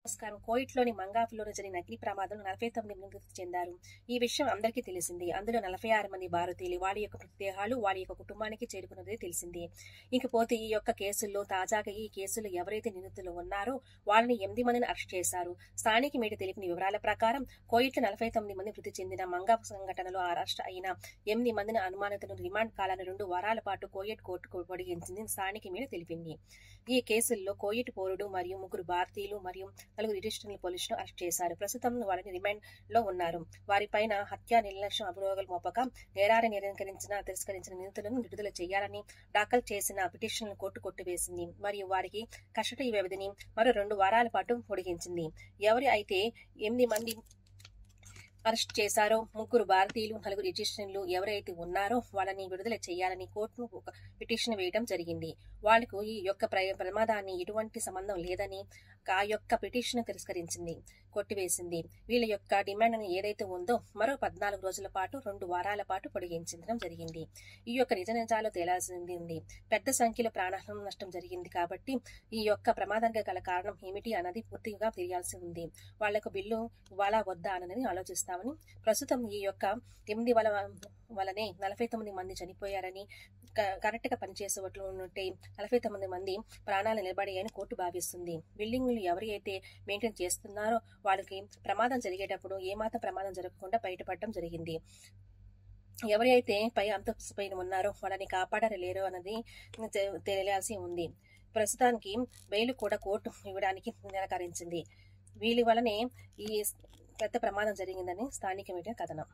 నమస్కారం. కోయిట్లోని మంగాపులోని జరిగిన అగ్ని ప్రమాదంలో 49 మంది మృతి చెందారు. ఈ విషయం అందరికీ తెలిసిందే. అందులో 46 మంది భారతీయులు. వారి యొక్క మృతదేహాలు వారి యొక్క కుటుంబానికి చేరుకున్నది తెలిసిందే. ఇకపోతే ఈ యొక్క కేసుల్లో తాజాగా ఈ కేసులో ఎవరైతే నిందితులు ఉన్నారో వాళ్ళని 8 మందిని అరెస్ట్ చేశారు. స్థానిక మీడియా తెలిపిన వివరాల ప్రకారం కోయిట్లో 49 మంది మృతి చెందిన మంగాపు సంఘటనలో అరెస్ట్ అయిన 8 మందిని అనుమానితులను రిమాండ్ కాలాన్ని 2 వారాల పాటు కోయిట్ కోర్టుకు పొడిగించింది స్థానిక మీడియా తెలిపింది. ఈ కేసుల్లో కోయిట్ పౌరుడు మరియు 3 భారతీయులు మరియు 4 రిజిస్ట్రేషన్ పోలీసులు అరెస్ట్ చేశారు. ప్రస్తుతం వారిని రిమాండ్ లో ఉన్నారు. వారిపైన హత్య, నిర్లక్ష్యం ఆరోపణలు మోపక నేరాన్ని తిరస్కరించిన నిందితులను విడుదల చేయాలని దాఖలు చేసిన పిటిషన్లను కోర్టు కొట్టివేసింది మరియు వారికి కస్టడీ వ్యవధిని మరో 2 వారాల పాటు పొడిగించింది. ఎవరి అయితే 8 మంది అరెస్ట్ చేశారో 3 భారతీయులు 4 రిజిస్ట్రేషన్లు ఎవరైతే ఉన్నారో వాళ్ళని విడుదల చేయాలని కోర్టును ఒక పిటిషన్ వేయడం జరిగింది. వాళ్లకు ఈ యొక్క ప్రమాదాన్ని ఎటువంటి సంబంధం లేదని ఆ యొక్క పిటిషన్ తిరస్కరించింది, కొట్టివేసింది. వీళ్ళ యొక్క డిమాండ్ ఏదైతే ఉందో మరో 14 రోజుల పాటు 2 వారాల పాటు పొడిగించడం జరిగింది. ఈ యొక్క నిజాలు తేలాల్సింది ఉంది. పెద్ద సంఖ్యలో ప్రాణ నష్టం జరిగింది కాబట్టి ఈ యొక్క ప్రమాదానికి గల కారణం ఏమిటి అన్నది పూర్తిగా తెలియాల్సి ఉంది. వాళ్లకు బిల్లు ఇవ్వాలా వద్దా అన్నది ఆలోచిస్తామని, ప్రస్తుతం ఈ యొక్క 8 వలనే 49 మంది చనిపోయారని, కరెక్ట్ గా పనిచేసేవాళ్ళు ఉంటే 49 మంది ప్రాణాలు నిలబడాయని కోర్టు భావిస్తుంది. బిల్డింగులు ఎవరైతే మెయింటైన్ చేస్తున్నారో వాళ్ళకి ప్రమాదం జరిగేటప్పుడు ఏమాత్రం ప్రమాదం జరగకుండా బయటపడడం జరిగింది. ఎవరైతే పై అంతస్తు పైన ఉన్నారో వాళ్ళని కాపాడారో లేరో అన్నది తెలియాల్సి ఉంది. ప్రస్తుతానికి బెయిల్ కూడా కోర్టు ఇవ్వడానికి నిరాకరించింది. వీళ్ళ వలనే ఈ పెద్ద ప్రమాదం జరిగిందని స్థానిక మీడియా కథనం.